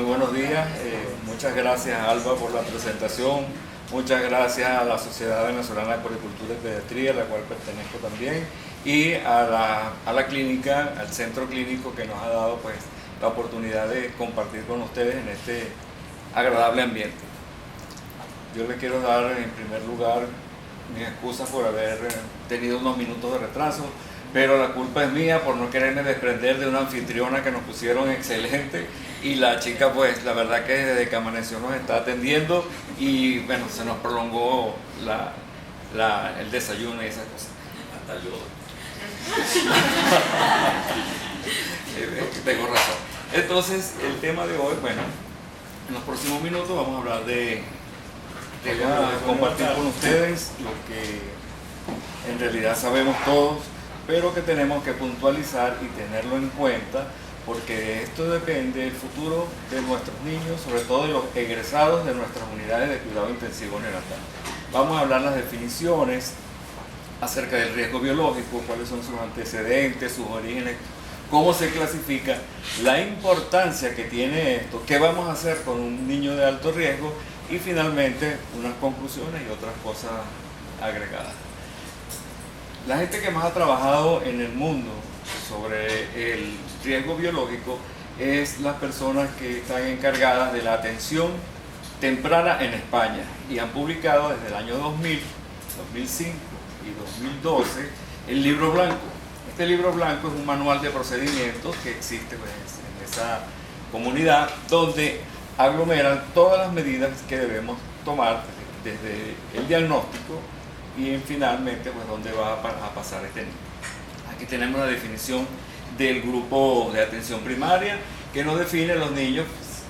buenos días. Muchas gracias, Alba, por la presentación. Muchas gracias a la Sociedad Venezolana de Poricultura y Pediatría, a la cual pertenezco también, y a la clínica, al centro clínico que nos ha dado pues, la oportunidad de compartir con ustedes en este agradable ambiente. Yo les quiero dar en primer lugar mis excusas por haber tenido unos minutos de retraso, pero la culpa es mía por no quererme desprender de una anfitriona que nos pusieron excelente, y la chica pues la verdad que desde que amaneció nos está atendiendo y bueno, se nos prolongó el desayuno y esas cosas. Hasta yo. Tengo razón. Entonces el tema de hoy, bueno, en los próximos minutos vamos a hablar voy a compartir con ustedes lo que en realidad sabemos todos, pero que tenemos que puntualizar y tenerlo en cuenta, porque de esto depende el futuro de nuestros niños, sobre todo de los egresados de nuestras unidades de cuidado intensivo neonatal. Vamos a hablar las definiciones acerca del riesgo biológico, cuáles son sus antecedentes, sus orígenes, cómo se clasifica, la importancia que tiene esto, qué vamos a hacer con un niño de alto riesgo y finalmente unas conclusiones y otras cosas agregadas. La gente que más ha trabajado en el mundo sobre el riesgo biológico es las personas que están encargadas de la atención temprana en España y han publicado desde el año 2000, 2005 y 2012 el libro blanco. Este libro blanco es un manual de procedimientos que existe pues, en esa comunidad, donde aglomeran todas las medidas que debemos tomar desde el diagnóstico y finalmente pues dónde va a pasar este niño. Aquí tenemos la definición del grupo de atención primaria, que nos define los niños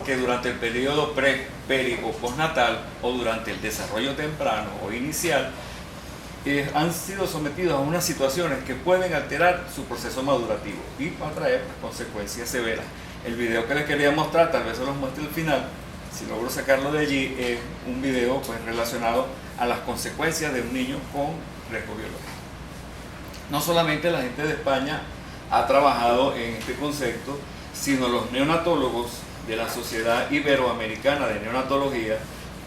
que durante el periodo peri o postnatal o durante el desarrollo temprano o inicial han sido sometidos a unas situaciones que pueden alterar su proceso madurativo y va a traer consecuencias severas. El video que les quería mostrar, tal vez se los muestre al final, si logro sacarlo de allí, es un video pues, relacionado a las consecuencias de un niño con riesgo biológico. No solamente la gente de España ha trabajado en este concepto, sino los neonatólogos de la Sociedad Iberoamericana de Neonatología,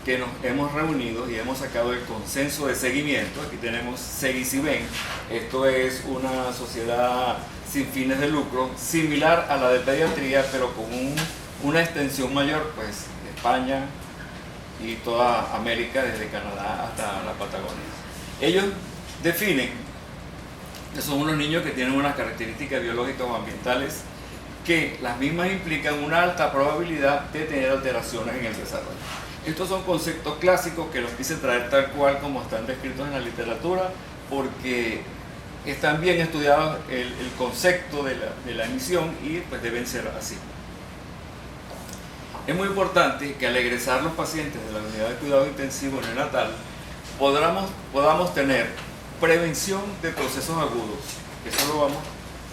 que nos hemos reunido y hemos sacado el consenso de seguimiento. Aquí tenemos Seguiciben. Esto es una sociedad sin fines de lucro, similar a la de pediatría, pero con una extensión mayor, pues España y toda América, desde Canadá hasta la Patagonia. Ellos definen que son unos niños que tienen unas características biológicas o ambientales que las mismas implican una alta probabilidad de tener alteraciones en el desarrollo. Estos son conceptos clásicos que los quise traer tal cual como están descritos en la literatura, porque están bien estudiados el concepto de la emisión y pues deben ser así. Es muy importante que al egresar los pacientes de la unidad de cuidado intensivo neonatal podamos tener prevención de procesos agudos. Eso lo vamos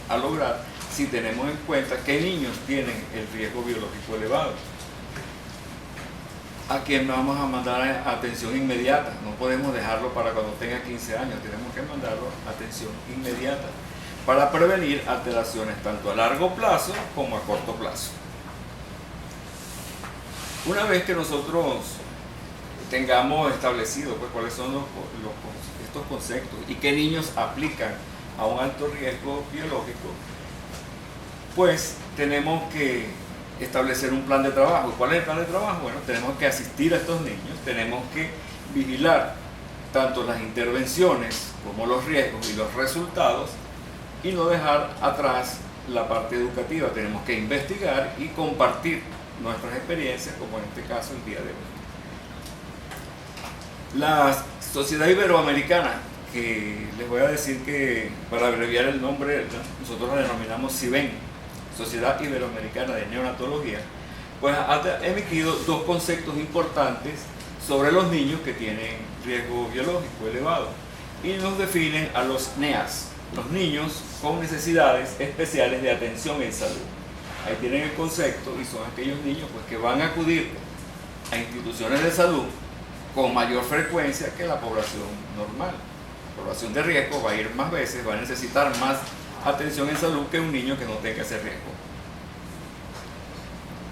a lograr si tenemos en cuenta qué niños tienen el riesgo biológico elevado, a quien vamos a mandar a atención inmediata. No podemos dejarlo para cuando tenga 15 años, tenemos que mandarlo a atención inmediata para prevenir alteraciones tanto a largo plazo como a corto plazo. Una vez que nosotros tengamos establecido pues, cuáles son estos conceptos y qué niños aplican a un alto riesgo biológico, pues tenemos que establecer un plan de trabajo. ¿Cuál es el plan de trabajo? Bueno, tenemos que asistir a estos niños, tenemos que vigilar tanto las intervenciones como los riesgos y los resultados y no dejar atrás la parte educativa. Tenemos que investigar y compartir nuestras experiencias, como en este caso el día de hoy. La Sociedad Iberoamericana, que les voy a decir que para abreviar el nombre, nosotros la denominamos SIBEN, Sociedad Iberoamericana de Neonatología, pues ha emitido dos conceptos importantes sobre los niños que tienen riesgo biológico elevado y nos definen a los NEAS, los niños con necesidades especiales de atención en salud. Ahí tienen el concepto y son aquellos niños pues, que van a acudir a instituciones de salud con mayor frecuencia que la población normal. La población de riesgo va a ir más veces, va a necesitar más atención en salud que un niño que no tenga ese riesgo.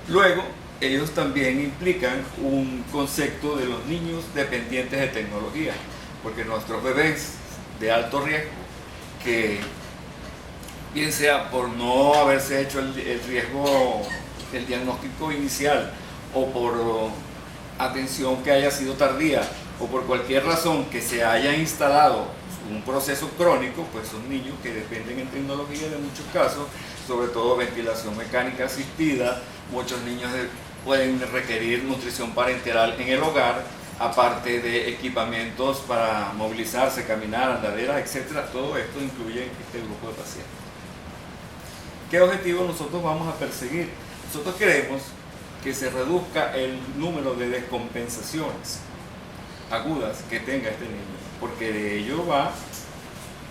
Luego, ellos también implican un concepto de los niños dependientes de tecnología, porque nuestros bebés de alto riesgo, que bien sea por no haberse hecho el riesgo, el diagnóstico inicial, o por atención que haya sido tardía, o por cualquier razón que se haya instalado un proceso crónico, pues son niños que dependen en tecnología en muchos casos, sobre todo ventilación mecánica asistida. Muchos niños pueden requerir nutrición parenteral en el hogar, aparte de equipamientos para movilizarse, caminar, andaderas, etc. Todo esto incluye este grupo de pacientes. ¿Qué objetivo nosotros vamos a perseguir? Nosotros queremos que se reduzca el número de descompensaciones agudas que tenga este niño, porque de ello va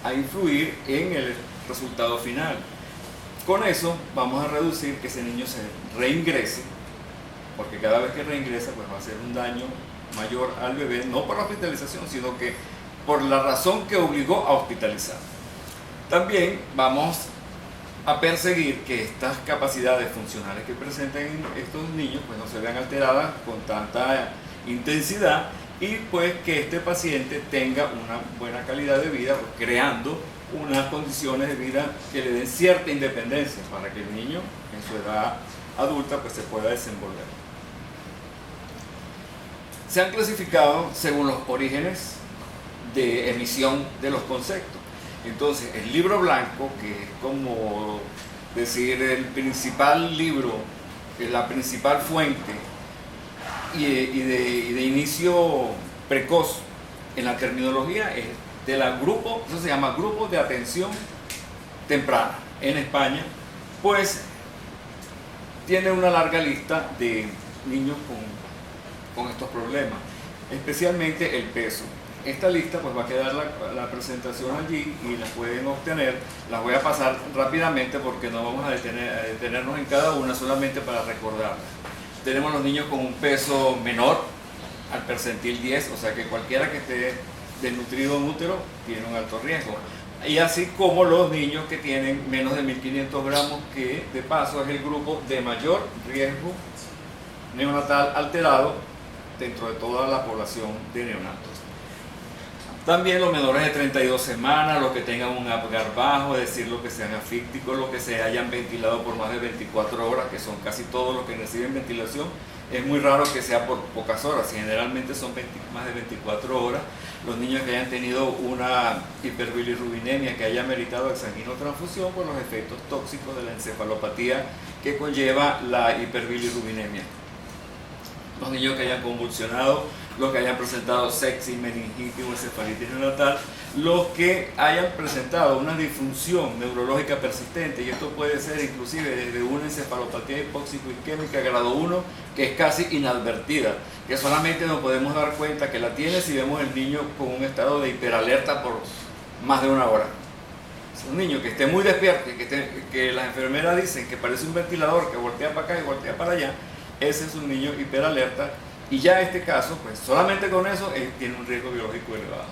a influir en el resultado final. Con eso vamos a reducir que ese niño se reingrese, porque cada vez que reingresa pues va a hacer un daño mayor al bebé, no por la hospitalización, sino que por la razón que obligó a hospitalizar. También vamos a perseguir que estas capacidades funcionales que presenten estos niños pues no se vean alteradas con tanta intensidad, y pues que este paciente tenga una buena calidad de vida, pues, creando unas condiciones de vida que le den cierta independencia para que el niño en su edad adulta pues se pueda desenvolver. Se han clasificado según los orígenes de emisión de los conceptos. Entonces, el libro blanco, que es como decir el principal libro, la principal fuente y de inicio precoz en la terminología, es de la grupo, eso se llama Grupo de Atención Temprana en España, pues tiene una larga lista de niños con estos problemas, especialmente el peso. Esta lista pues va a quedar la presentación allí y la pueden obtener. Las voy a pasar rápidamente porque no vamos a detenernos en cada una, solamente para recordarlas. Tenemos los niños con un peso menor al percentil 10, o sea que cualquiera que esté desnutrido en útero tiene un alto riesgo. Y así como los niños que tienen menos de 1500 gramos, que de paso es el grupo de mayor riesgo neonatal alterado dentro de toda la población de neonatos. También los menores de 32 semanas, los que tengan un Apgar bajo, es decir, los que sean asfícticos, los que se hayan ventilado por más de 24 horas, que son casi todos los que reciben ventilación. Es muy raro que sea por pocas horas, generalmente son más de 24 horas. Los niños que hayan tenido una hiperbilirrubinemia, que haya meritado exsanguinotransfusión por los efectos tóxicos de la encefalopatía que conlleva la hiperbilirrubinemia. Los niños que hayan convulsionado, los que hayan presentado sepsis, meningitis o encefalitis neonatal, los que hayan presentado una disfunción neurológica persistente, y esto puede ser inclusive desde una encefalopatía hipóxico-isquémica grado 1, que es casi inadvertida, que solamente nos podemos dar cuenta que la tiene si vemos el niño con un estado de hiperalerta por más de una hora. Es un niño que esté muy despierto, que las enfermeras dicen que parece un ventilador, que voltea para acá y voltea para allá. Ese es un niño hiperalerta, y ya este caso, pues solamente con eso tiene un riesgo biológico elevado.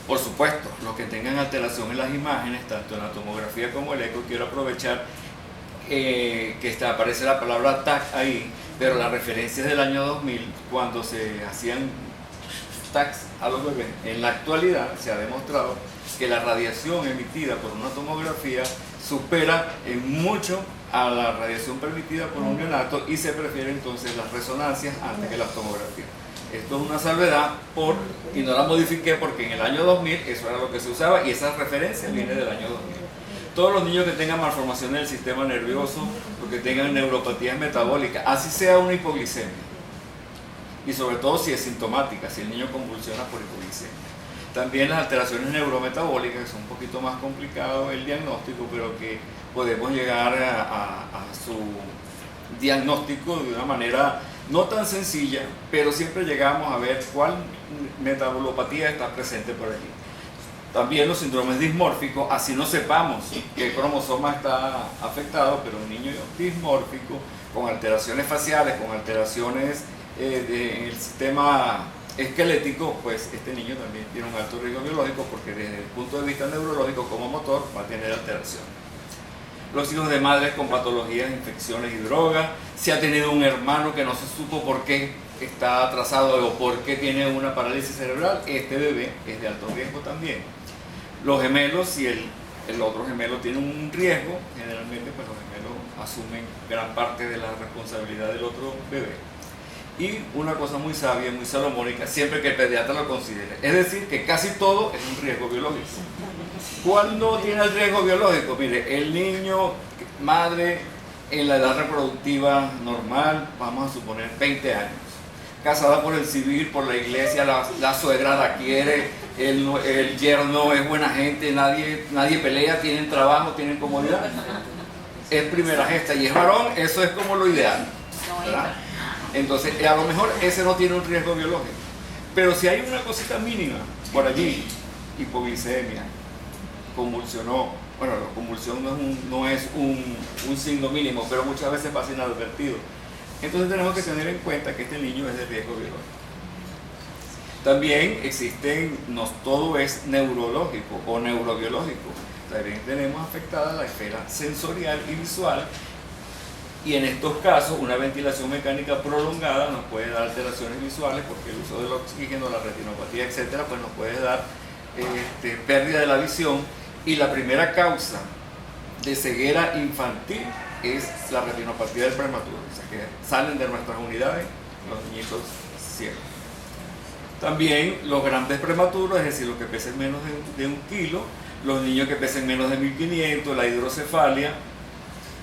Por supuesto, los que tengan alteración en las imágenes, tanto en la tomografía como el eco, quiero aprovechar que aparece la palabra TAC ahí, pero la referencia es del año 2000, cuando se hacían TACs a los bebés. En la actualidad se ha demostrado que la radiación emitida por una tomografía supera en mucho a la radiación permitida por un neonato, y se prefieren entonces las resonancias antes que las tomografías. Esto es una salvedad y no la modifiqué porque en el año 2000 eso era lo que se usaba, y esa referencia viene del año 2000. Todos los niños que tengan malformaciones del sistema nervioso, los que tengan neuropatías metabólicas, así sea una hipoglicemia, y sobre todo si es sintomática, si el niño convulsiona por hipoglicemia. También las alteraciones neurometabólicas, que son un poquito más complicado el diagnóstico, pero que podemos llegar a su diagnóstico de una manera no tan sencilla, pero siempre llegamos a ver cuál metabulopatía está presente por allí. También los síndromes dismórficos, así no sepamos qué cromosoma está afectado, pero un niño dismórfico con alteraciones faciales, con alteraciones en el sistema esquelético, pues este niño también tiene un alto riesgo biológico, porque desde el punto de vista neurológico como motor va a tener alteración. los hijos de madres con patologías, infecciones y drogas, si ha tenido un hermano que no se supo por qué está atrasado o por qué tiene una parálisis cerebral, este bebé es de alto riesgo también. Los gemelos, si el otro gemelo tiene un riesgo, generalmente pues los gemelos asumen gran parte de la responsabilidad del otro bebé. Y una cosa muy sabia, muy salomónica, siempre que el pediatra lo considere, es decir, que casi todo es un riesgo biológico. ¿Cuándo tiene el riesgo biológico? Mire, el niño, madre, en la edad reproductiva normal, vamos a suponer 20 años, casada por el civil, por la iglesia, la suegra la quiere, el yerno es buena gente, nadie pelea, tienen trabajo, tienen comodidad, es primera gesta y es varón, eso es como lo ideal, ¿verdad? Entonces, a lo mejor ese no tiene un riesgo biológico, pero si hay una cosita mínima por allí, hipoglicemia, convulsionó, bueno, la convulsión no es un signo mínimo, pero muchas veces pasa inadvertido. Entonces tenemos que tener en cuenta que este niño es de riesgo biológico. También existen, no todo es neurológico o neurobiológico, también tenemos afectada la esfera sensorial y visual, y en estos casos una ventilación mecánica prolongada nos puede dar alteraciones visuales porque el uso del oxígeno, la retinopatía, etcétera, pues nos puede dar pérdida de la visión, y la primera causa de ceguera infantil es la retinopatía del prematuro, o sea que salen de nuestras unidades los niñitos ciegos. También los grandes prematuros, es decir, los que pesen menos de 1 kilo, los niños que pesen menos de 1500, la hidrocefalia,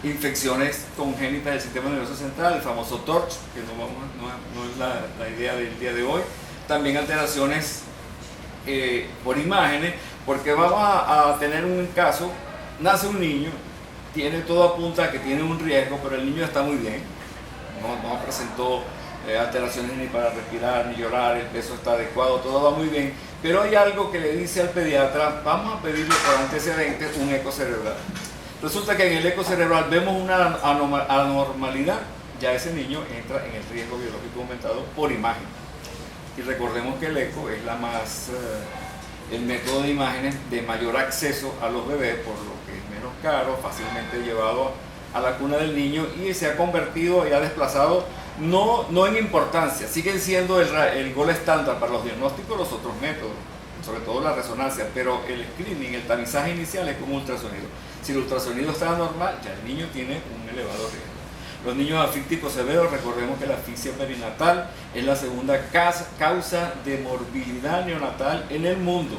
infecciones congénitas del sistema nervioso central, el famoso TORCH, que no es la idea del día de hoy. También alteraciones por imágenes, porque vamos a tener un caso, nace un niño, tiene todo apunta a que tiene un riesgo, pero el niño está muy bien, no presentó alteraciones ni para respirar, ni llorar, el peso está adecuado, todo va muy bien, pero hay algo que le dice al pediatra, vamos a pedirle por antecedentes un eco cerebral. Resulta que en el eco cerebral vemos una anormalidad, ya ese niño entra en el riesgo biológico aumentado por imagen. Y recordemos que el eco es el método de imágenes de mayor acceso a los bebés, por lo que es menos caro, fácilmente llevado a la cuna del niño, y se ha convertido y ha desplazado, no en importancia, siguen siendo el gol estándar para los diagnósticos los otros métodos, sobre todo la resonancia, pero el screening, el tamizaje inicial es como ultrasonido. Si el ultrasonido está normal, ya el niño tiene un elevado riesgo. Los niños asfícticos severos, recordemos que la asfixia perinatal es la segunda causa de morbilidad neonatal en el mundo.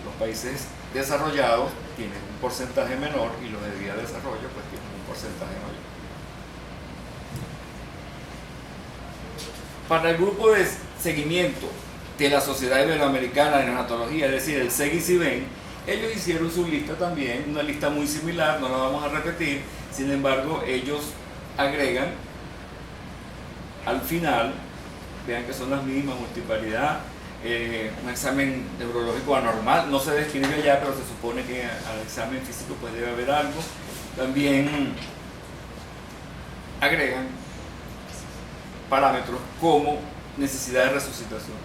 Los países desarrollados tienen un porcentaje menor y los de vía de desarrollo pues tienen un porcentaje mayor. Para el grupo de seguimiento de la Sociedad Iberoamericana de Neonatología, es decir, el SEGI-CIBEN, ellos hicieron su lista también, una lista muy similar, no la vamos a repetir, sin embargo, ellos agregan al final, vean que son las mismas, multiparidad, un examen neurológico anormal, no se describe ya, pero se supone que al examen físico pues debe haber algo. También agregan parámetros como necesidad de resucitación.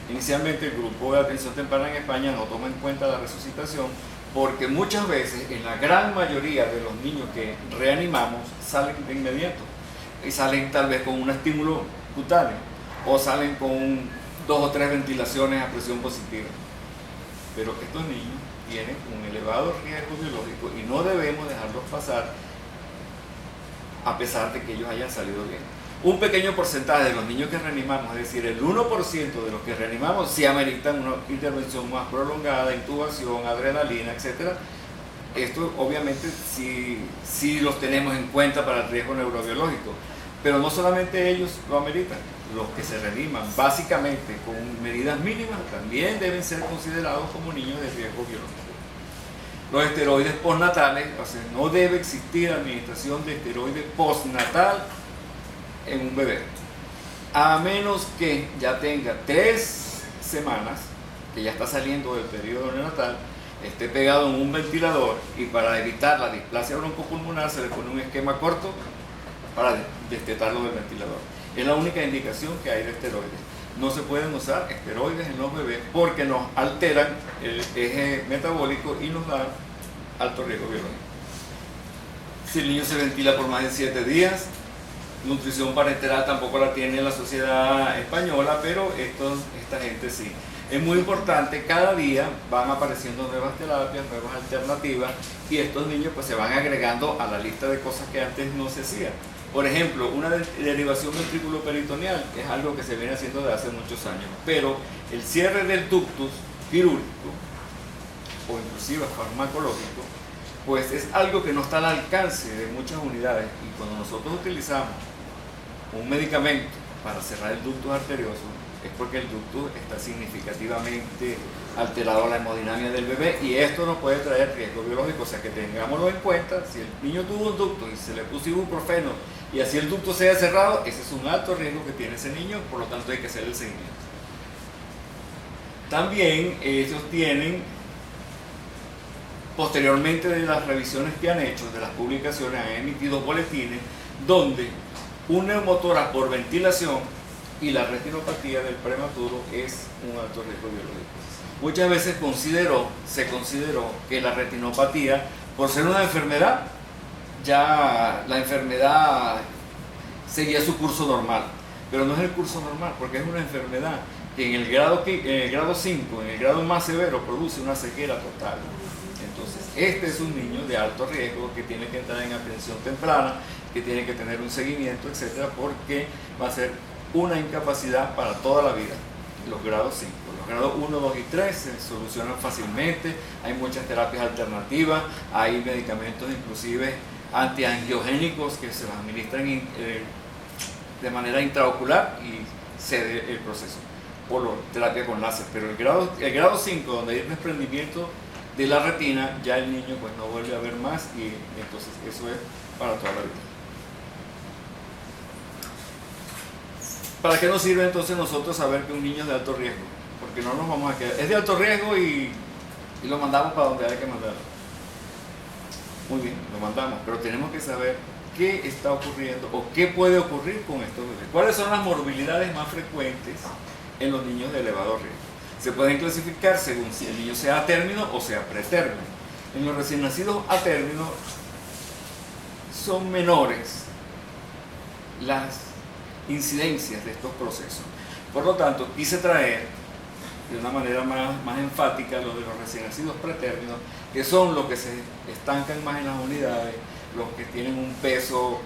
Inicialmente el grupo de atención temprana en España no toma en cuenta la resucitación porque muchas veces, en la gran mayoría de los niños que reanimamos, salen de inmediato y salen tal vez con un estímulo cutáneo o salen con 2 o 3 ventilaciones a presión positiva. Pero estos niños tienen un elevado riesgo biológico y no debemos dejarlos pasar a pesar de que ellos hayan salido bien. Un pequeño porcentaje de los niños que reanimamos, es decir, el 1% de los que reanimamos, sí ameritan una intervención más prolongada, intubación, adrenalina, etc. Esto obviamente sí los tenemos en cuenta para el riesgo neurobiológico, pero no solamente ellos lo ameritan, los que se reaniman básicamente con medidas mínimas también deben ser considerados como niños de riesgo biológico. Los esteroides postnatales, o sea, no debe existir administración de esteroides postnatal en un bebé, a menos que ya tenga 3 semanas, que ya está saliendo del periodo neonatal, esté pegado en un ventilador y para evitar la displasia broncopulmonar se le pone un esquema corto para destetarlo del ventilador. Es la única indicación que hay de esteroides. No se pueden usar esteroides en los bebés porque nos alteran el eje metabólico y nos dan alto riesgo biológico. Si el niño se ventila por más de 7 días, nutrición parenteral tampoco la tiene la sociedad española, pero esta gente sí. Es muy importante, cada día van apareciendo nuevas terapias, nuevas alternativas, y estos niños pues se van agregando a la lista de cosas que antes no se hacían. Por ejemplo, una derivación ventriculoperitoneal es algo que se viene haciendo desde hace muchos años, pero el cierre del ductus quirúrgico o inclusive farmacológico, pues es algo que no está al alcance de muchas unidades, y cuando nosotros utilizamos un medicamento para cerrar el ductus arterioso, es porque el ductus está significativamente alterado a la hemodinamia del bebé, y esto nos puede traer riesgo biológico. O sea, que tengámoslo en cuenta. Si el niño tuvo un ductus y se le puso ibuprofeno y así el ductus sea cerrado, ese es un alto riesgo que tiene ese niño, por lo tanto hay que hacer el seguimiento. También ellos tienen, posteriormente de las revisiones que han hecho, de las publicaciones, han emitido boletines donde un neumotórax por ventilación y la retinopatía del prematuro es un alto riesgo biológico. Muchas veces se consideró que la retinopatía, por ser una enfermedad, ya la enfermedad seguía su curso normal, pero no es el curso normal, porque es una enfermedad que en el grado 5, en el grado más severo, produce una ceguera total. Entonces, este es un niño de alto riesgo que tiene que entrar en atención temprana, que tiene que tener un seguimiento, etcétera, porque va a ser una incapacidad para toda la vida. Los grados 5, los grados 1, 2 y 3 se solucionan fácilmente, hay muchas terapias alternativas, hay medicamentos inclusive antiangiogénicos que se los administran de manera intraocular y cede el proceso, por terapia con láser. Pero el grado 5, donde hay desprendimiento de la retina, ya el niño pues no vuelve a ver más, y entonces eso es para toda la vida. ¿Para qué nos sirve entonces nosotros saber que un niño es de alto riesgo? Porque no nos vamos a quedar, es de alto riesgo y lo mandamos para donde hay que mandarlo. Muy bien, lo mandamos, pero tenemos que saber qué está ocurriendo o qué puede ocurrir con estos bebés. ¿Cuáles son las morbilidades más frecuentes en los niños de elevado riesgo? Se pueden clasificar según si el niño sea a término o sea pretérmino. En los recién nacidos a término son menores las incidencias de estos procesos. Por lo tanto, quise traer de una manera más enfática lo de los recién nacidos pretérminos, que son los que se estancan más en las unidades, los que tienen un peso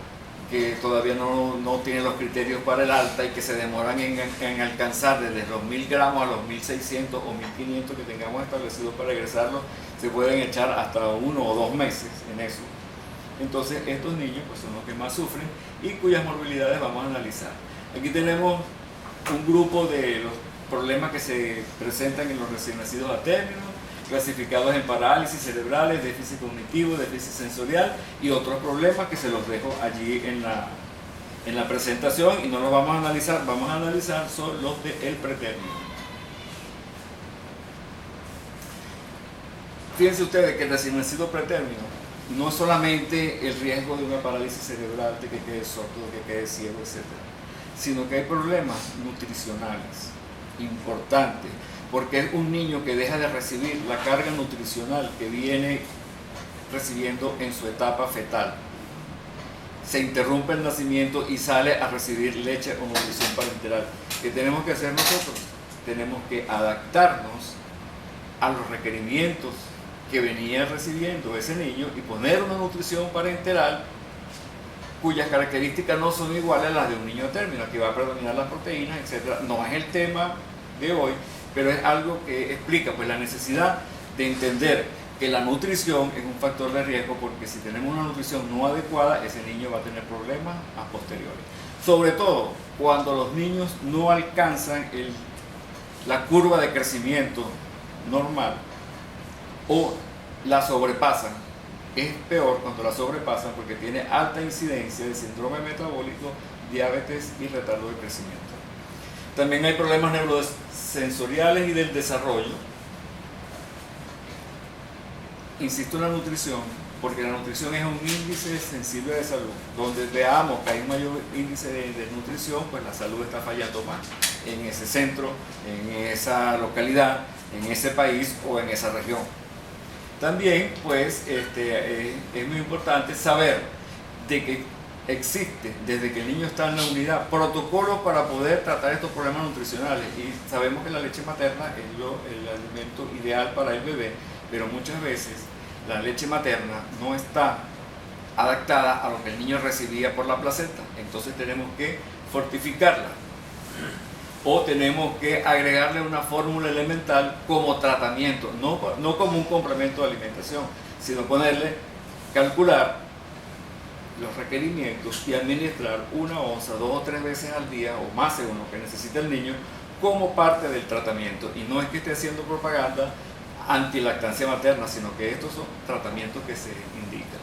que todavía no tienen los criterios para el alta y que se demoran en alcanzar desde los 1000 gramos a los 1600 o 1500 que tengamos establecidos para egresarlos. Se pueden echar hasta 1 o 2 meses en eso. Entonces estos niños pues son los que más sufren y cuyas morbilidades vamos a analizar. Aquí tenemos un grupo de los problemas que se presentan en los recién nacidos a término, clasificados en parálisis cerebrales, déficit cognitivo, déficit sensorial y otros problemas que se los dejo allí en la presentación, y no los vamos a analizar son los del pretérmino. Fíjense ustedes que el recién nacido pretérmino no es solamente el riesgo de una parálisis cerebral, de que quede sordo, de que quede ciego, etc., sino que hay problemas nutricionales importantes, porque es un niño que deja de recibir la carga nutricional que viene recibiendo en su etapa fetal. Se interrumpe el nacimiento y sale a recibir leche o nutrición parenteral. ¿Qué tenemos que hacer nosotros? Tenemos que adaptarnos a los requerimientos que venía recibiendo ese niño y poner una nutrición parenteral cuyas características no son iguales a las de un niño a término. Aquí va a predominar las proteínas, etc. No es el tema de hoy, pero es algo que explica pues la necesidad de entender que la nutrición es un factor de riesgo, porque si tenemos una nutrición no adecuada, ese niño va a tener problemas a posteriori. Sobre todo cuando los niños no alcanzan la curva de crecimiento normal o la sobrepasan. Es peor cuando la sobrepasan, porque tiene alta incidencia de síndrome metabólico, diabetes y retardo de crecimiento. También hay problemas neurosensoriales y del desarrollo. Insisto en la nutrición, porque la nutrición es un índice sensible de salud. Donde veamos que hay un mayor índice de nutrición, pues la salud está fallando más en ese centro, en esa localidad, en ese país o en esa región. También, pues, es muy importante saber de que existe, desde que el niño está en la unidad, protocolos para poder tratar estos problemas nutricionales. Y sabemos que la leche materna es el alimento ideal para el bebé, pero muchas veces la leche materna no está adaptada a lo que el niño recibía por la placenta. Entonces tenemos que fortificarla o tenemos que agregarle una fórmula elemental como tratamiento, no como un complemento de alimentación, sino calcular los requerimientos y administrar 1 onza 2 o 3 veces al día o más según lo que necesita el niño como parte del tratamiento. Y no es que esté haciendo propaganda antilactancia materna, sino que estos son tratamientos que se indican.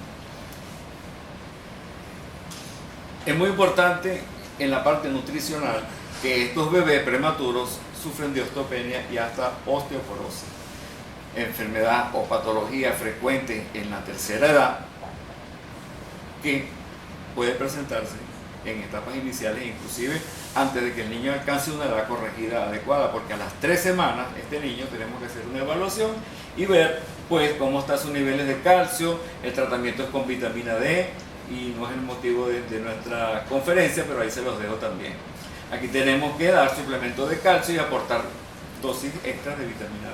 Es muy importante en la parte nutricional que estos bebés prematuros sufren de osteopenia y hasta osteoporosis, enfermedad o patología frecuente en la tercera edad que puede presentarse en etapas iniciales, inclusive antes de que el niño alcance una edad corregida adecuada, porque a las 3 semanas este niño tenemos que hacer una evaluación y ver pues cómo están sus niveles de calcio. El tratamiento es con vitamina D y no es el motivo de nuestra conferencia, pero ahí se los dejo también. Aquí tenemos que dar suplementos de calcio y aportar dosis extras de vitamina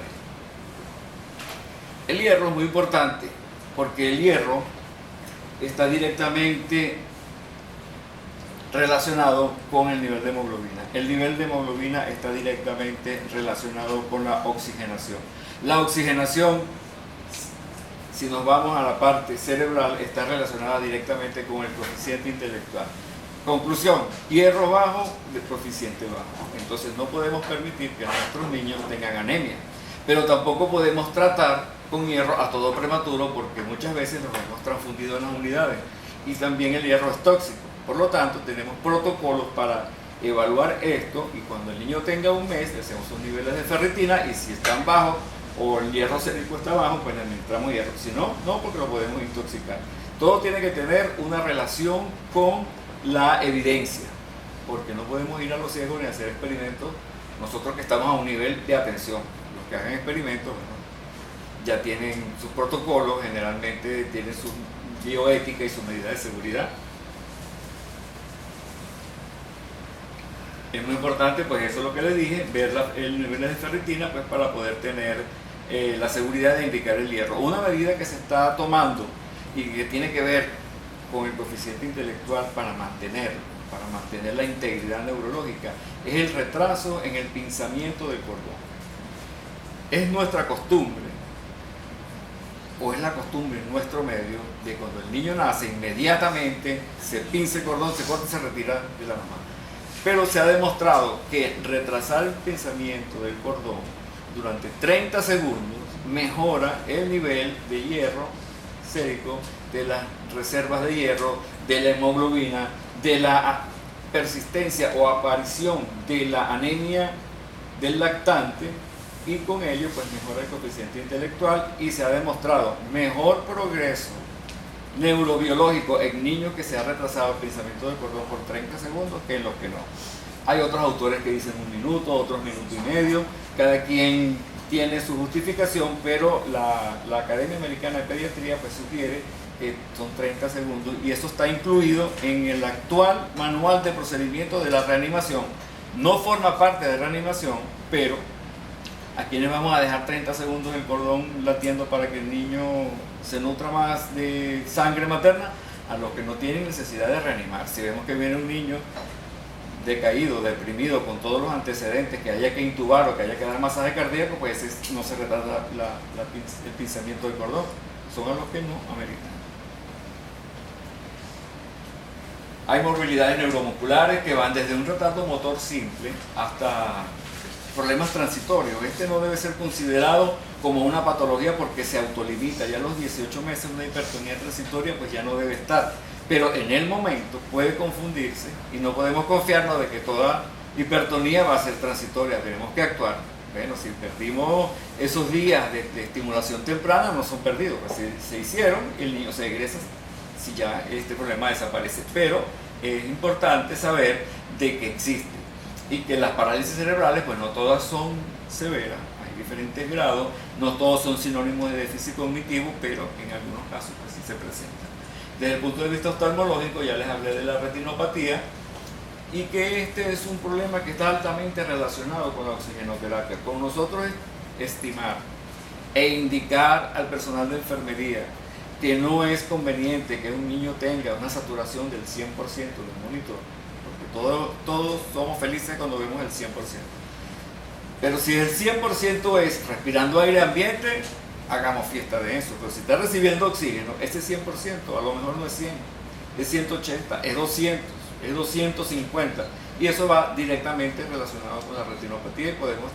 D. El hierro es muy importante porque el hierro está directamente relacionado con el nivel de hemoglobina. El nivel de hemoglobina está directamente relacionado con la oxigenación. La oxigenación, si nos vamos a la parte cerebral, está relacionada directamente con el coeficiente intelectual. Conclusión: hierro bajo, de coeficiente bajo. Entonces no podemos permitir que nuestros niños tengan anemia, pero tampoco podemos tratar con hierro a todo prematuro porque muchas veces nos hemos transfundido en las unidades y también el hierro es tóxico. Por lo tanto, tenemos protocolos para evaluar esto y cuando el niño tenga un mes le hacemos sus niveles de ferritina y si están bajos o el hierro sérico está bajo, pues le administramos hierro. Si no, no, porque lo podemos intoxicar. Todo tiene que tener una relación con la evidencia, porque no podemos ir a los ciegos ni hacer experimentos nosotros que estamos a un nivel de atención. Los que hagan experimentos, bueno, ya tienen sus protocolos, generalmente tienen su bioética y sus medidas de seguridad. Es muy importante, pues eso es lo que les dije, ver el nivel de ferritina pues, para poder tener la seguridad de indicar el hierro. Una medida que se está tomando y que tiene que ver con el coeficiente intelectual para mantener la integridad neurológica es el retraso en el pinzamiento del cordón. Es nuestra costumbre, o es la costumbre en nuestro medio, de cuando el niño nace inmediatamente se pinza el cordón, se corta y se retira de la mamá. Pero se ha demostrado que retrasar el pinzamiento del cordón durante 30 segundos mejora el nivel de hierro sérico, de las reservas de hierro, de la hemoglobina, de la persistencia o aparición de la anemia del lactante y con ello pues mejora el coeficiente intelectual y se ha demostrado mejor progreso neurobiológico en niños que se ha retrasado el pinzamiento del cordón por 30 segundos que en los que no. Hay otros autores que dicen 1 minuto, otros 1 minuto y medio, cada quien tiene su justificación, pero la Academia Americana de Pediatría pues sugiere que son 30 segundos y eso está incluido en el actual manual de procedimiento de la reanimación. No forma parte de reanimación, pero a quienes vamos a dejar 30 segundos el cordón latiendo para que el niño se nutra más de sangre materna, a los que no tienen necesidad de reanimar. Si vemos que viene un niño decaído, deprimido, con todos los antecedentes, que haya que intubar o que haya que dar masaje cardíaco, pues no se retrasa el pinzamiento del cordón. Son a los que no ameritan. Hay morbilidades neuromusculares que van desde un retardo motor simple hasta problemas transitorios. Este no debe ser considerado como una patología porque se autolimita. Ya a los 18 meses una hipertonía transitoria pues ya no debe estar. Pero en el momento puede confundirse y no podemos confiarnos de que toda hipertonía va a ser transitoria. Tenemos que actuar. Bueno, si perdimos esos días de estimulación temprana, no son perdidos. Pues se hicieron y el niño se egresa si ya este problema desaparece. Pero es importante saber de que existe y que las parálisis cerebrales, pues no todas son severas. Hay hay diferentes grados, no todos son sinónimos de déficit cognitivo, pero en algunos casos pues sí se presentan. Desde el punto de vista oftalmológico ya les hablé de la retinopatía y que este es un problema que está altamente relacionado con la oxigenoterapia. Con nosotros estimar e indicar al personal de enfermería que no es conveniente que un niño tenga una saturación del 100% del monitor, porque todos somos felices cuando vemos el 100%. Pero si el 100% es respirando aire ambiente, hagamos fiesta de eso. Pero si está recibiendo oxígeno, ese 100% a lo mejor no es 100, es 180, es 200, es 250. Y eso va directamente relacionado con la retinopatía y podemos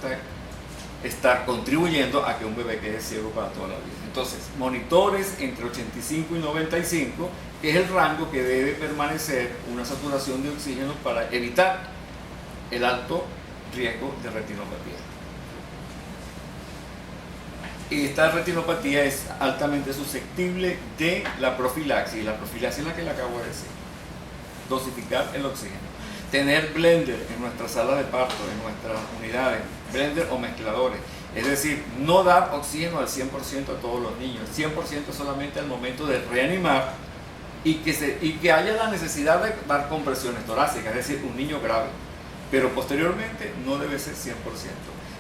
estar contribuyendo a que un bebé quede ciego para toda la vida. Entonces, monitores entre 85 y 95, que es el rango que debe permanecer una saturación de oxígeno para evitar el alto riesgo de retinopatía. Y esta retinopatía es altamente susceptible de la profilaxis, y la profilaxis es la que le acabo de decir: dosificar el oxígeno. Tener blender en nuestra sala de parto, en nuestras unidades, blender o mezcladores. Es decir, no dar oxígeno al 100% a todos los niños, 100% solamente al momento de reanimar y que haya la necesidad de dar compresiones torácicas, es decir, un niño grave. Pero posteriormente no debe ser 100%.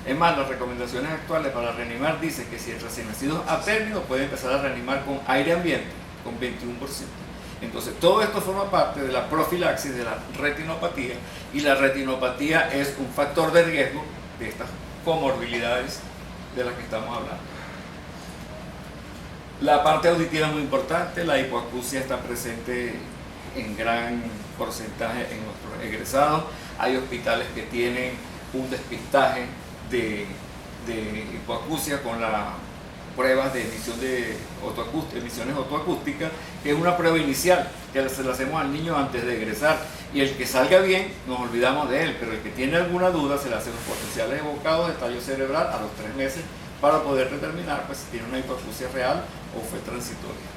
Es más, las recomendaciones actuales para reanimar dicen que si el recién nacido a término puede empezar a reanimar con aire ambiente, con 21%. Entonces, todo esto forma parte de la profilaxis de la retinopatía, y la retinopatía es un factor de riesgo de estas comorbilidades de las que estamos hablando. La parte auditiva es muy importante. La hipoacusia está presente en gran porcentaje en nuestros egresados. Hay hospitales que tienen un despistaje de hipoacusia con las pruebas de emisión de emisiones otoacústicas, que es una prueba inicial que se la hacemos al niño antes de egresar, y el que salga bien nos olvidamos de él, pero el que tiene alguna duda se le hacen los potenciales evocados de tallo cerebral a los 3 meses para poder determinar pues, si tiene una hipoacusia real o fue transitoria.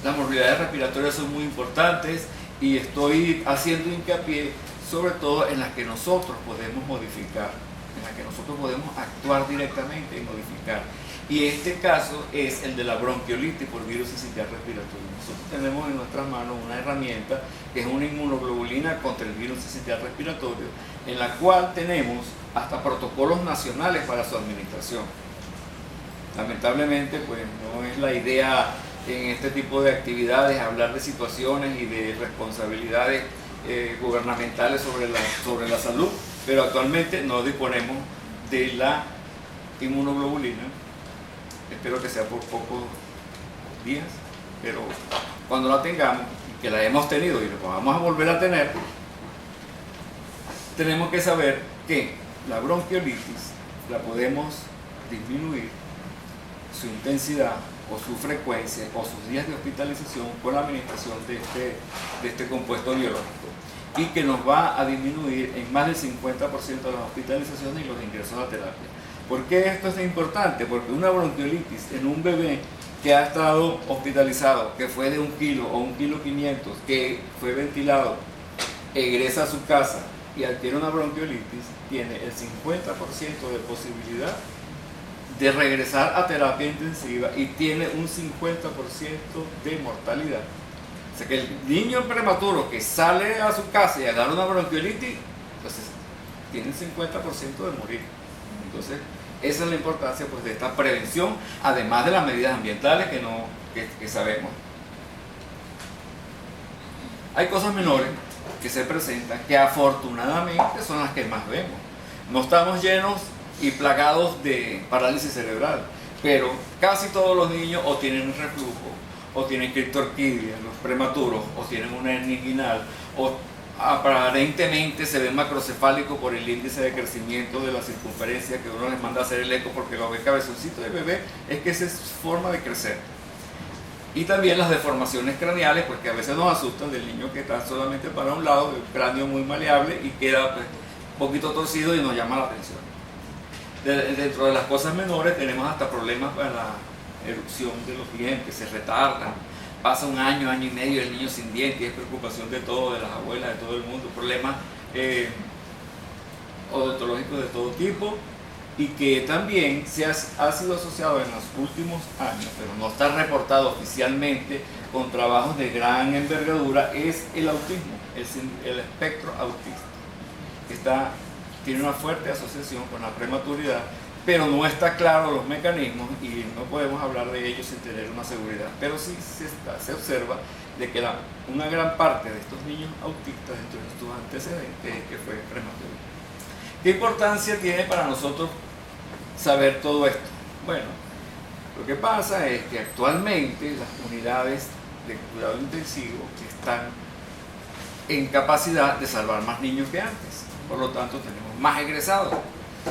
Las morbilidades respiratorias son muy importantes y estoy haciendo hincapié sobre todo en las que nosotros podemos modificar, en las que nosotros podemos actuar directamente y modificar. Y este caso es el de la bronquiolitis por virus sincitial respiratorio. Nosotros tenemos en nuestras manos una herramienta que es una inmunoglobulina contra el virus sincitial respiratorio, en la cual tenemos hasta protocolos nacionales para su administración. Lamentablemente, pues no es la idea en este tipo de actividades hablar de situaciones y de responsabilidades gubernamentales sobre la salud, pero actualmente no disponemos de la inmunoglobulina. Espero que sea por pocos días, pero cuando la tengamos, que la hemos tenido y la vamos a volver a tener, tenemos que saber que la bronquiolitis la podemos disminuir su intensidad o su frecuencia o sus días de hospitalización con la administración de este compuesto biológico, y que nos va a disminuir en más del 50% de las hospitalizaciones y los ingresos a terapia. ¿Por qué esto es importante? Porque una bronquiolitis en un bebé que ha estado hospitalizado, que fue de 1 kilo o 1,5 kg, que fue ventilado, egresa a su casa y adquiere una bronquiolitis, tiene el 50% de posibilidad de regresar a terapia intensiva y tiene un 50% de mortalidad. O sea que el niño prematuro que sale a su casa y agarra una bronquiolitis, entonces tiene el 50% de morir. Entonces, esa es la importancia pues, de esta prevención, además de las medidas ambientales que sabemos. Hay cosas menores que se presentan que afortunadamente son las que más vemos. No estamos llenos y plagados de parálisis cerebral, pero casi todos los niños o tienen reflujo, o tienen criptorquidia, los prematuros, o tienen una hernia inguinal, o aparentemente se ven macrocefálicos por el índice de crecimiento de la circunferencia que uno les manda a hacer el eco porque lo ve cabezoncito de bebé, es que esa es su forma de crecer. Y también las deformaciones craneales, porque a veces nos asustan del niño que está solamente para un lado, el cráneo muy maleable y queda pues, un poquito torcido y nos llama la atención. Dentro de las cosas menores tenemos hasta problemas para la erupción de los dientes, se retardan, pasa 1 año, 1 año y medio el niño sin dientes, y es preocupación de todo, de las abuelas, de todo el mundo, problemas odontológicos de todo tipo, y que también ha sido asociado en los últimos años, pero no está reportado oficialmente con trabajos de gran envergadura, es el autismo, el espectro autista. Tiene una fuerte asociación con la prematuridad, pero no está claro los mecanismos y no podemos hablar de ellos sin tener una seguridad. Pero sí se observa de que una gran parte de estos niños autistas dentro de estos antecedentes es que fue prematuro. ¿Qué importancia tiene para nosotros saber todo esto? Bueno, lo que pasa es que actualmente las unidades de cuidado intensivo están en capacidad de salvar más niños que antes. Por lo tanto, tenemos más egresados.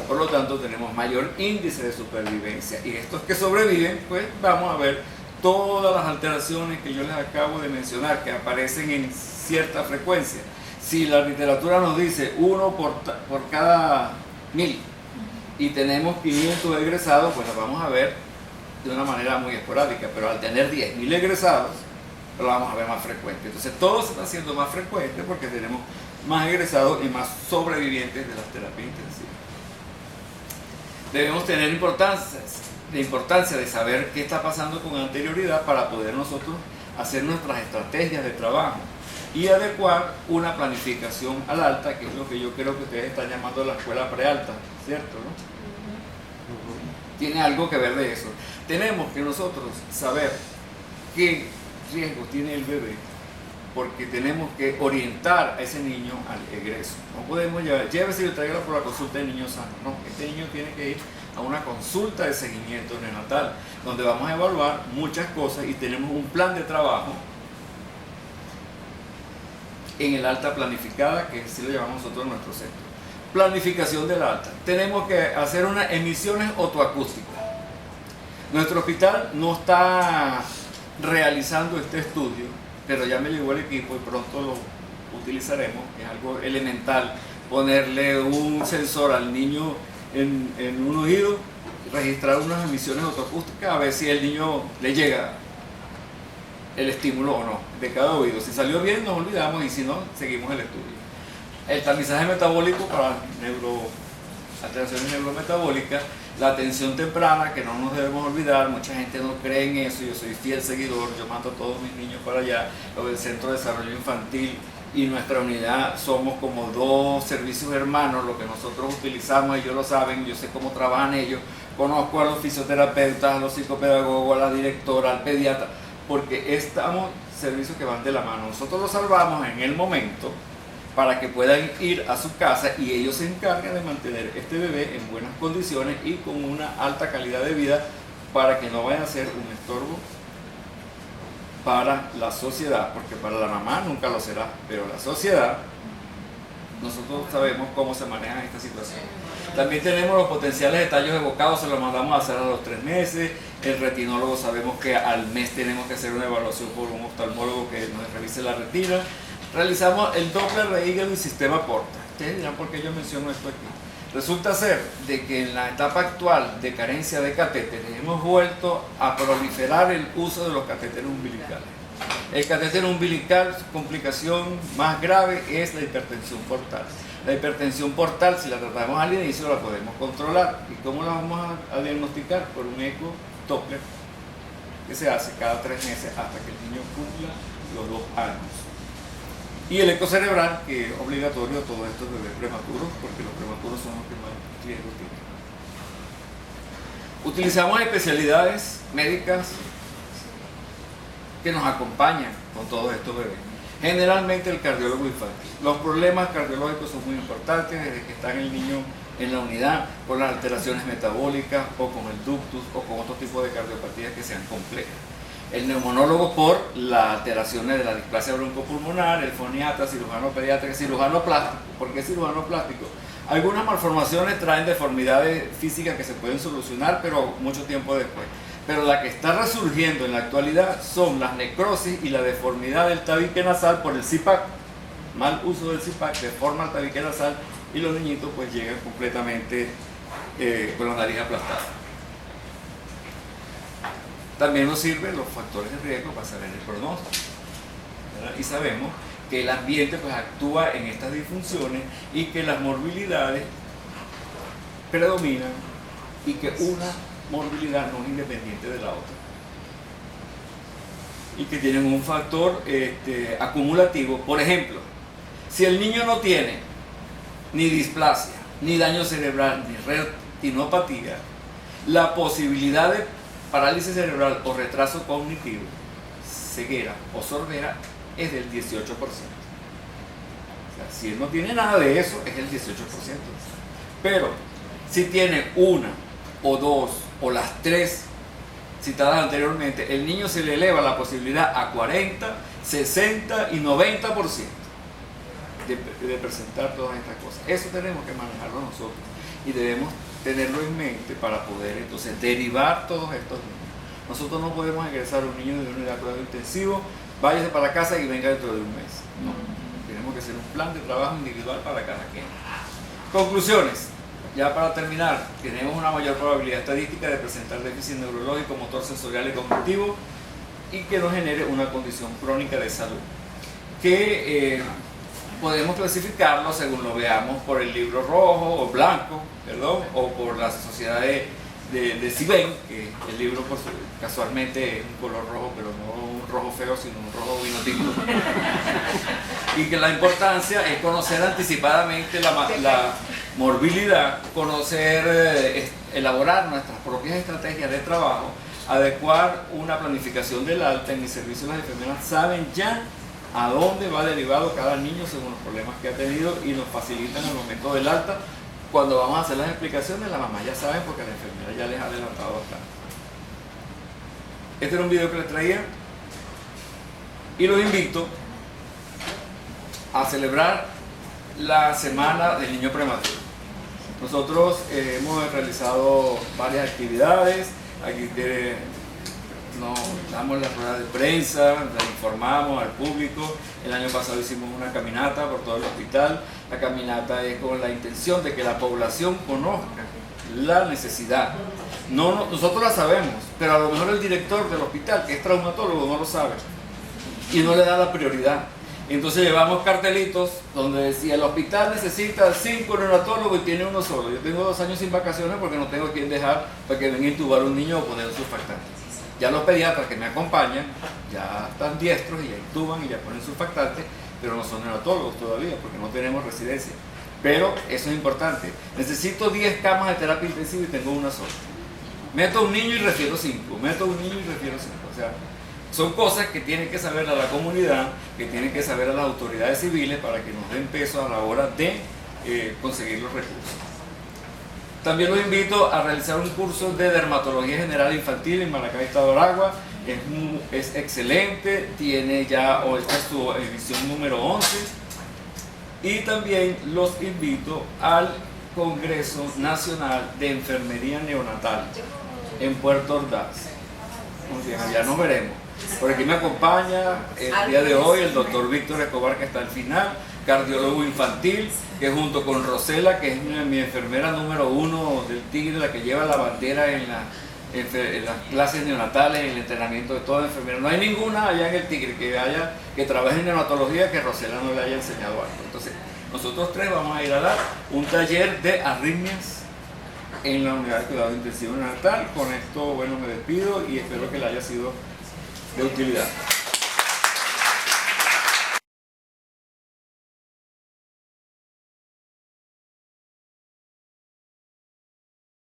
Por lo tanto, tenemos mayor índice de supervivencia. Y estos que sobreviven, pues vamos a ver todas las alteraciones que yo les acabo de mencionar, que aparecen en cierta frecuencia. Si la literatura nos dice 1 por cada 1000 y tenemos 500 egresados, pues lo vamos a ver de una manera muy esporádica, pero al tener 10.000 egresados, lo vamos a ver más frecuente. Entonces todo se está haciendo más frecuente porque tenemos más egresados y más sobrevivientes de las terapias intensivas. Debemos tener importancia de saber qué está pasando con anterioridad para poder nosotros hacer nuestras estrategias de trabajo y adecuar una planificación al alta, que es lo que yo creo que ustedes están llamando la escuela prealta, ¿cierto? ¿No? Tiene algo que ver de eso. Tenemos que nosotros saber qué riesgo tiene el bebé, porque tenemos que orientar a ese niño al egreso. No podemos llévese y tráigalo por la consulta de niño sano. No, este niño tiene que ir a una consulta de seguimiento neonatal, donde vamos a evaluar muchas cosas y tenemos un plan de trabajo en el alta planificada, que así lo llamamos nosotros en nuestro centro. Planificación del alta. Tenemos que hacer unas emisiones otoacústicas. Nuestro hospital no está realizando este estudio, pero ya me llegó el equipo y pronto lo utilizaremos. Es algo elemental ponerle un sensor al niño en un oído, registrar unas emisiones otoacústicas, a ver si el niño le llega el estímulo o no de cada oído. Si salió bien, nos olvidamos, y si no, seguimos el estudio. El tamizaje metabólico para alteraciones neurometabólicas, la atención temprana, que no nos debemos olvidar. Mucha gente no cree en eso, yo soy fiel seguidor, yo mando a todos mis niños para allá. Lo del Centro de Desarrollo Infantil y nuestra unidad somos como dos servicios hermanos. Lo que nosotros utilizamos, ellos lo saben, yo sé cómo trabajan ellos, conozco a los fisioterapeutas, a los psicopedagogos, a la directora, al pediatra, porque estamos servicios que van de la mano. Nosotros los salvamos en el momento para que puedan ir a su casa y ellos se encargan de mantener este bebé en buenas condiciones y con una alta calidad de vida, para que no vaya a ser un estorbo para la sociedad, porque para la mamá nunca lo será, pero la sociedad, nosotros sabemos cómo se manejan esta situación. También tenemos los potenciales de tallos evocados, se los mandamos a hacer a los 3 meses. El retinólogo, sabemos que al mes tenemos que hacer una evaluación por un oftalmólogo que nos revise la retina. Realizamos el Doppler de hígado y sistema Porta. Ustedes dirán por qué yo menciono esto aquí. Resulta ser de que en la etapa actual de carencia de catéteres hemos vuelto a proliferar el uso de los catéteres umbilicales. El catéter umbilical, su complicación más grave es la hipertensión portal. La hipertensión portal, si la tratamos al inicio, la podemos controlar. ¿Y cómo la vamos a diagnosticar? Por un eco Doppler que se hace cada 3 meses hasta que el niño cumpla los 2 años. Y el eco cerebral, que es obligatorio a todos estos bebés prematuros, porque los prematuros son los que más riesgo tienen. Utilizamos especialidades médicas que nos acompañan con todos estos bebés. Generalmente el cardiólogo infantil. Los problemas cardiológicos son muy importantes desde que está el niño en la unidad, con las alteraciones metabólicas o con el ductus o con otro tipo de cardiopatías que sean complejas. El neumonólogo por las alteraciones de la displasia broncopulmonar, el foniatra, cirujano pediatra, cirujano plástico. ¿Por qué cirujano plástico? Algunas malformaciones traen deformidades físicas que se pueden solucionar, pero mucho tiempo después. Pero la que está resurgiendo en la actualidad son las necrosis y la deformidad del tabique nasal por el CPAP. Mal uso del CPAP deforma el tabique nasal y los niñitos pues llegan completamente con la nariz aplastada. También nos sirven los factores de riesgo para saber el pronóstico, ¿verdad? Y sabemos que el ambiente pues actúa en estas disfunciones y que las morbilidades predominan y que una morbilidad no es independiente de la otra. Y que tienen un factor acumulativo. Por ejemplo, si el niño no tiene ni displasia, ni daño cerebral, ni retinopatía, la posibilidad de parálisis cerebral o retraso cognitivo, ceguera o sordera es del 18%. O sea, si él no tiene nada de eso, es el 18%. Pero si tiene una o dos o las tres citadas anteriormente, el niño se le eleva la posibilidad a 40, 60 y 90% de presentar todas estas cosas. Eso tenemos que manejarlo nosotros y debemos tenerlo en mente para poder entonces derivar todos estos niños. Nosotros no podemos ingresar a un niño de una unidad de cuidado intensivo, váyase para casa y venga dentro de un mes. No, tenemos que hacer un plan de trabajo individual para cada quien. Conclusiones. Ya para terminar, tenemos una mayor probabilidad estadística de presentar déficit neurológico, motor, sensorial y cognitivo y que nos genere una condición crónica de salud. Que podemos clasificarlo según lo veamos por el libro rojo o blanco, perdón, o por la sociedad de CIBEN, que el libro pues, casualmente es un color rojo, pero no un rojo feo, sino un rojo vino tinto. Y que la importancia es conocer anticipadamente la morbilidad, conocer, elaborar nuestras propias estrategias de trabajo, adecuar una planificación del alta. En mi servicio las enfermeras saben ya a dónde va derivado cada niño según los problemas que ha tenido y nos facilitan el momento del alta. Cuando vamos a hacer las explicaciones, las mamás ya saben porque la enfermera ya les ha adelantado bastante. Este era un video que les traía y los invito a celebrar la Semana del Niño Prematuro. Nosotros hemos realizado varias actividades, aquí nos damos la rueda de prensa, la informamos al público. El año pasado hicimos una caminata por todo el hospital. La caminata es con la intención de que la población conozca la necesidad. Nosotros la sabemos, pero a lo mejor el director del hospital, que es traumatólogo, no lo sabe y no le da la prioridad. Entonces llevamos cartelitos donde decía: el hospital necesita 5 neonatólogos y tiene uno solo. Yo tengo 2 años sin vacaciones porque no tengo quien dejar para que venga a intubar a un niño o poner un surfactante. Ya los pediatras que me acompañan ya están diestros y ya intuban y ya ponen surfactante, pero no son neonatólogos todavía porque no tenemos residencia. Pero eso es importante. Necesito 10 camas de terapia intensiva y tengo una sola. Meto a un niño y refiero 5. Meto a un niño y refiero 5. O sea, son cosas que tienen que saber a la comunidad, que tienen que saber a las autoridades civiles para que nos den peso a la hora de conseguir los recursos. También los invito a realizar un curso de dermatología general infantil en Maracay, Estado Aragua. Es excelente, tiene ya, esta es su edición número 11. Y también los invito al Congreso Nacional de Enfermería Neonatal en Puerto Ordaz. Muy bien, allá nos veremos. Por aquí me acompaña el día de hoy el doctor Víctor Escobar, que está al final, cardiólogo infantil, que junto con Rosela, que es mi enfermera número 1 del Tigre, la que lleva la bandera en las clases neonatales, en el entrenamiento de toda enfermera. No hay ninguna allá en el Tigre que trabaje en neonatología que Rosela no le haya enseñado algo. Entonces, nosotros 3 vamos a ir a dar un taller de arritmias en la unidad de cuidado intensivo neonatal. Con esto, bueno, me despido y espero que le haya sido de utilidad.